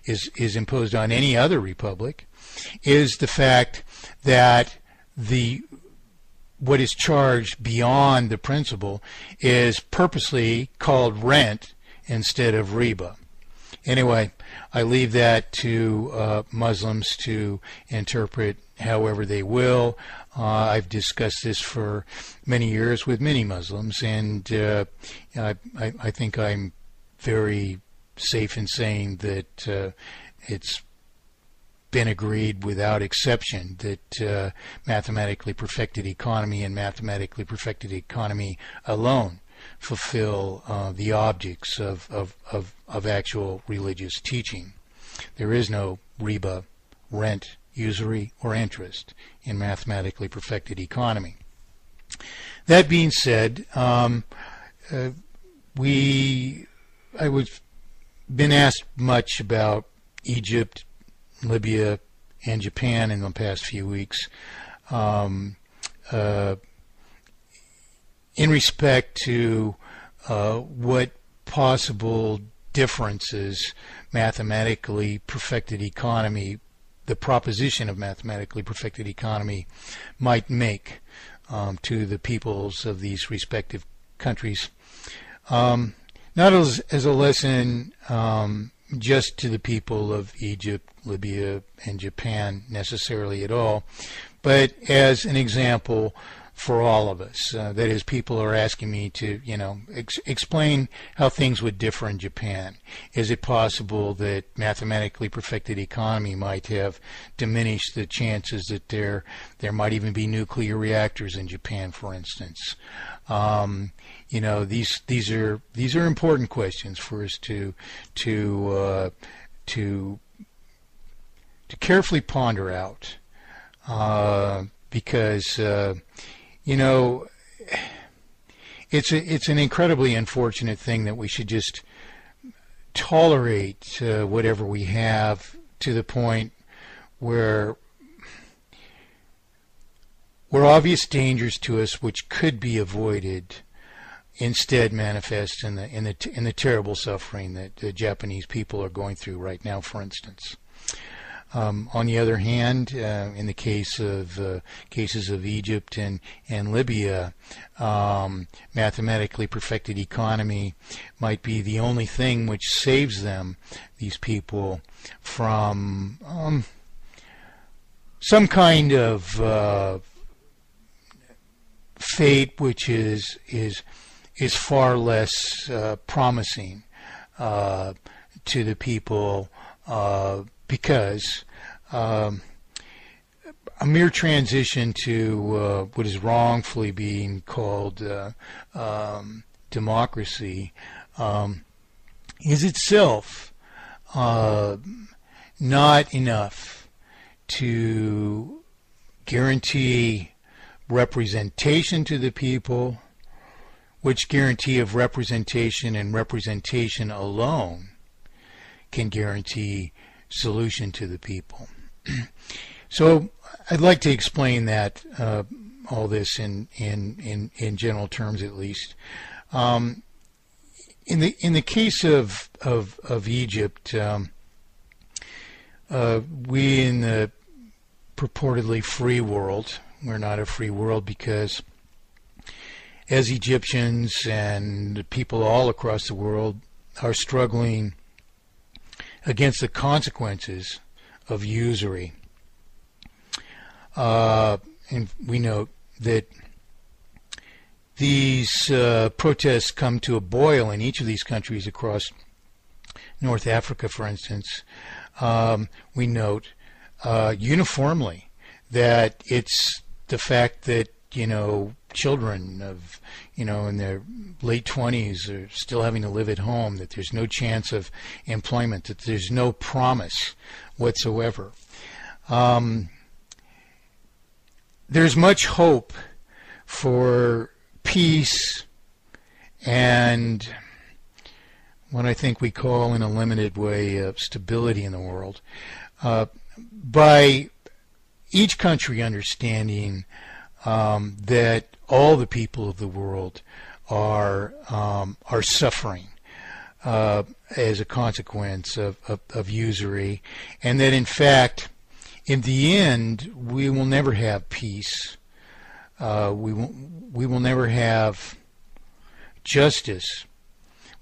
is imposed on any other republic, is the fact that what is charged beyond the principal is purposely called rent instead of riba. Anyway, I leave that to Muslims to interpret however they will. I've discussed this for many years with many Muslims, and I think I'm very safe in saying that it's been agreed without exception that mathematically perfected economy and mathematically perfected economy alone fulfill the objects of actual religious teaching. There is no riba, rent, usury, or interest in mathematically perfected economy. That being said, I was been asked much about Egypt, Libya, and Japan in the past few weeks. In respect to what possible differences mathematically perfected economy, the proposition of mathematically perfected economy, might make to the peoples of these respective countries. Not as a lesson just to the people of Egypt, Libya, and Japan necessarily at all, but as an example for all of us. That is, people are asking me to, explain how things would differ in Japan. Is it possible that mathematically perfected economy might have diminished the chances that there might even be nuclear reactors in Japan, for instance? These are important questions for us to carefully ponder out, because it's an incredibly unfortunate thing that we should just tolerate whatever we have to the point where obvious dangers to us which could be avoided instead manifest in the terrible suffering that the Japanese people are going through right now, for instance. On the other hand, in the case of cases of Egypt and Libya, mathematically perfected economy might be the only thing which saves them, these people, from some kind of fate which is far less promising to the people, because a mere transition to what is wrongfully being called democracy is itself not enough to guarantee representation to the people, which guarantee of representation and representation alone can guarantee solution to the people. So I'd like to explain that all this in general terms, at least. In the case of Egypt, we in the purportedly free world, we're not a free world because as Egyptians and people all across the world are struggling against the consequences of usury. And we note that these protests come to a boil in each of these countries across North Africa, for instance. We note uniformly that it's the fact that, children of, in their late 20s are still having to live at home, that there's no chance of employment, that there's no promise whatsoever. There's much hope for peace and what I think we call in a limited way stability in the world, by each country understanding that all the people of the world are suffering as a consequence of usury, and that in fact, in the end, we will never have peace. We will never have justice,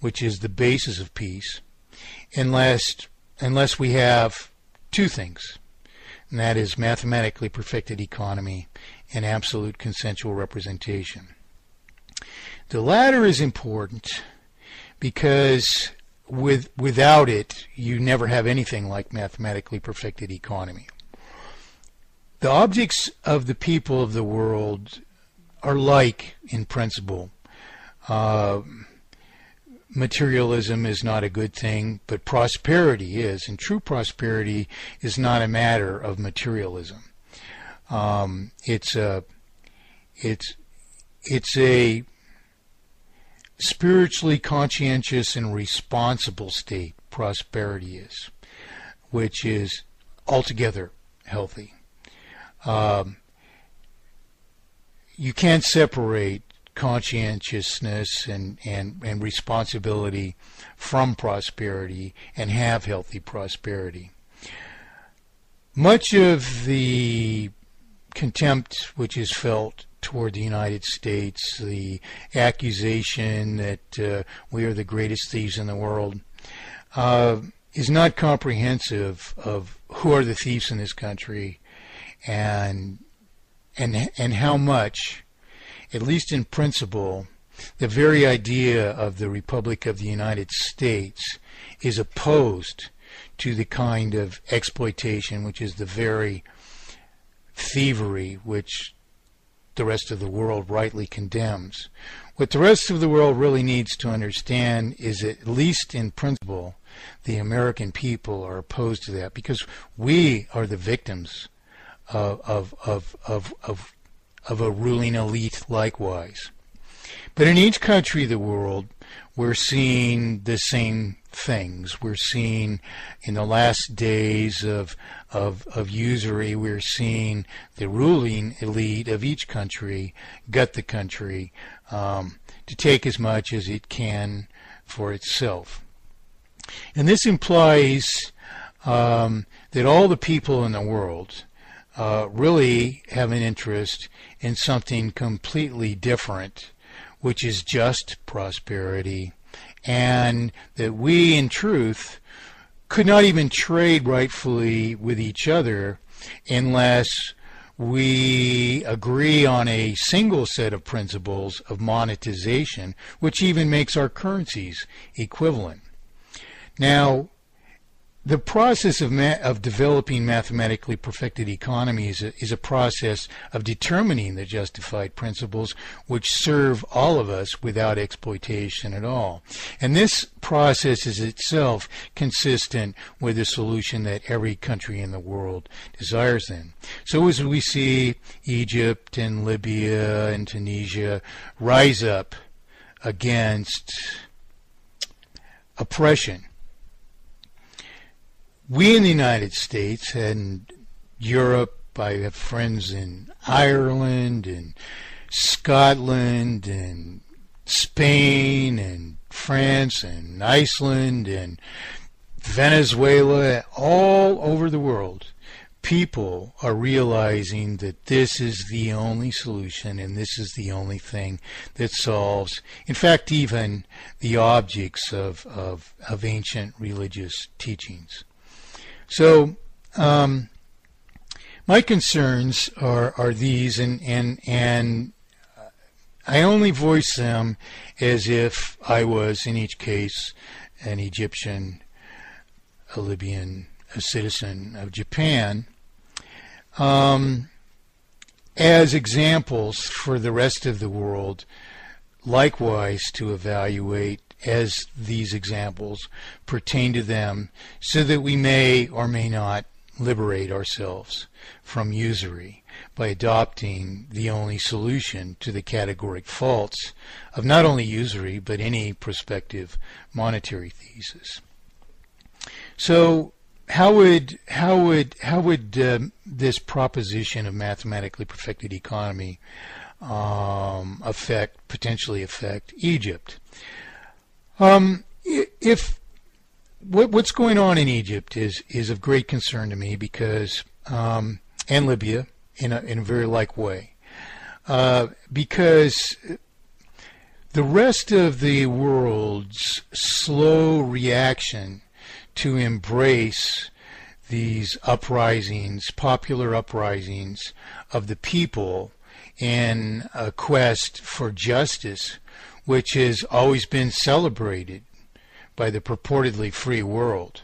which is the basis of peace, unless we have two things, and that is mathematically perfected economy and absolute consensual representation. The latter is important because without it, you never have anything like mathematically perfected economy. The objects of the people of the world are like in principle. Materialism is not a good thing, but prosperity is, and true prosperity is not a matter of materialism. It's a spiritually conscientious and responsible state, prosperity is, which is altogether healthy. You can't separate conscientiousness and responsibility from prosperity and have healthy prosperity. Much of the contempt which is felt toward the United States, the accusation that we are the greatest thieves in the world, is not comprehensive of who are the thieves in this country and how much, at least in principle, the very idea of the Republic of the United States is opposed to the kind of exploitation which is the very thievery which the rest of the world rightly condemns. What the rest of the world really needs to understand is that, at least in principle, the American people are opposed to that, because we are the victims of a ruling elite likewise. But in each country of the world, we're seeing the same things. We're seeing, in the last days of usury, we're seeing the ruling elite of each country gut the country to take as much as it can for itself. And this implies that all the people in the world really have an interest in something completely different, which is just prosperity, and that we, in truth, could not even trade rightfully with each other unless we agree on a single set of principles of monetization, which even makes our currencies equivalent. Now, the process of developing mathematically perfected economies is a process of determining the justified principles which serve all of us without exploitation at all. And this process is itself consistent with the solution that every country in the world desires then. So as we see Egypt and Libya and Tunisia rise up against oppression, we in the United States and Europe, I have friends in Ireland and Scotland and Spain and France and Iceland and Venezuela, all over the world, people are realizing that this is the only solution and this is the only thing that solves, in fact, even the objects of ancient religious teachings. So my concerns are these, and I only voice them as if I was, in each case, an Egyptian, a Libyan, a citizen of Japan, as examples for the rest of the world, likewise to evaluate as these examples pertain to them, so that we may or may not liberate ourselves from usury by adopting the only solution to the categoric faults of not only usury but any prospective monetary thesis. So how would this proposition of mathematically perfected economy potentially affect Egypt? if what's going on in Egypt is of great concern to me because and Libya in a very like way, because the rest of the world's slow reaction to embrace these uprisings, popular uprisings of the people in a quest for justice, which has always been celebrated by the purportedly free world.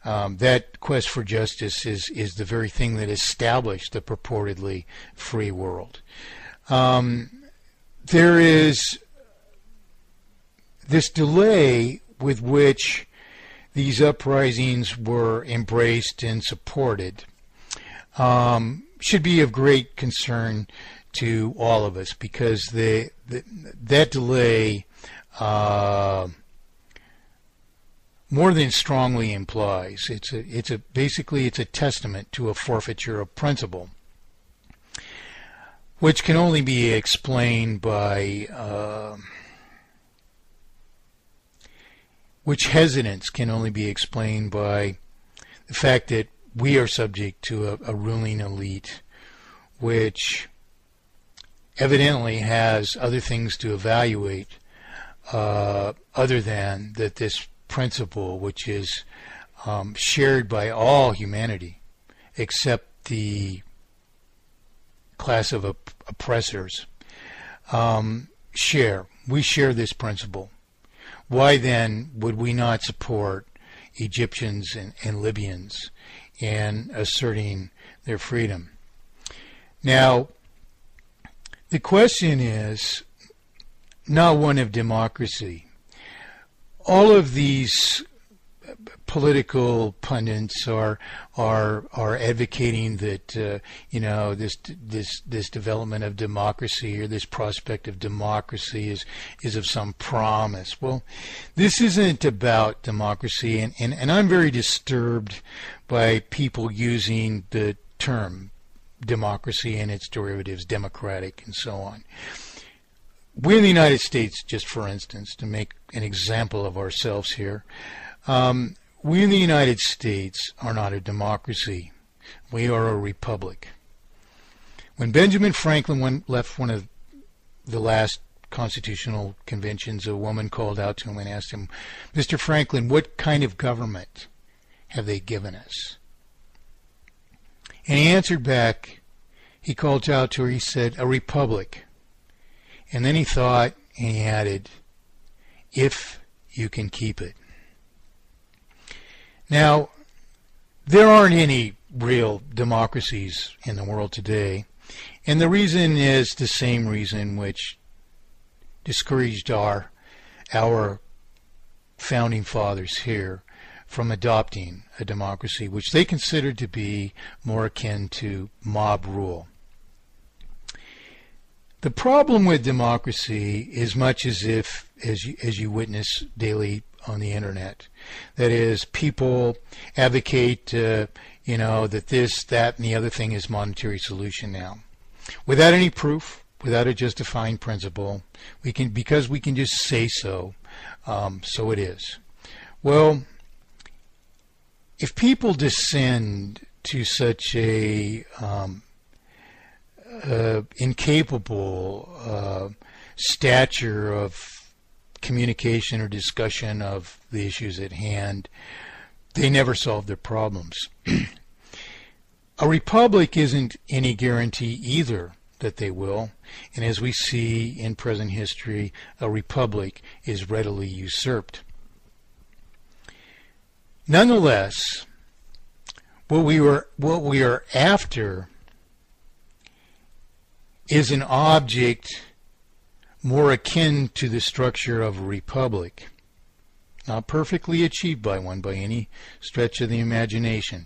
That quest for justice is the very thing that established the purportedly free world. There is this delay with which these uprisings were embraced and supported should be of great concern to all of us, because that delay more than strongly implies basically it's a testament to a forfeiture of principle, which can only be explained by which hesitance can only be explained by the fact that we are subject to a ruling elite which evidently has other things to evaluate other than that this principle, which is shared by all humanity except the class of oppressors, share. We share this principle. Why then would we not support Egyptians and Libyans in asserting their freedom? Now, the question is not one of democracy. All of these political pundits are advocating that this development of democracy, or this prospect of democracy, is of some promise. Well, this isn't about democracy, and I'm very disturbed by people using the term democracy and its derivatives, democratic and so on. We in the United States, just for instance, to make an example of ourselves here, we in the United States are not a democracy. We are a republic. When Benjamin Franklin left one of the last constitutional conventions, a woman called out to him and asked him, "Mr. Franklin, what kind of government have they given us?" And he answered back, he called out to her, he said, "A republic." And then he thought, and he added, "If you can keep it." Now, there aren't any real democracies in the world today, and the reason is the same reason which discouraged our founding fathers here from adopting a democracy which they considered to be more akin to mob rule. The problem with democracy is much as you witness daily on the internet. That is, people advocate, that this, that, and the other thing is monetary solution now, without any proof, without a justifying principle. Because we can just say so. So it is. Well, if people descend to such a incapable stature of communication or discussion of the issues at hand, they never solve their problems. A republic isn't any guarantee either that they will, and as we see in present history, a republic is readily usurped. Nonetheless, what we are after is an object more akin to the structure of a republic, not perfectly achieved by one by any stretch of the imagination,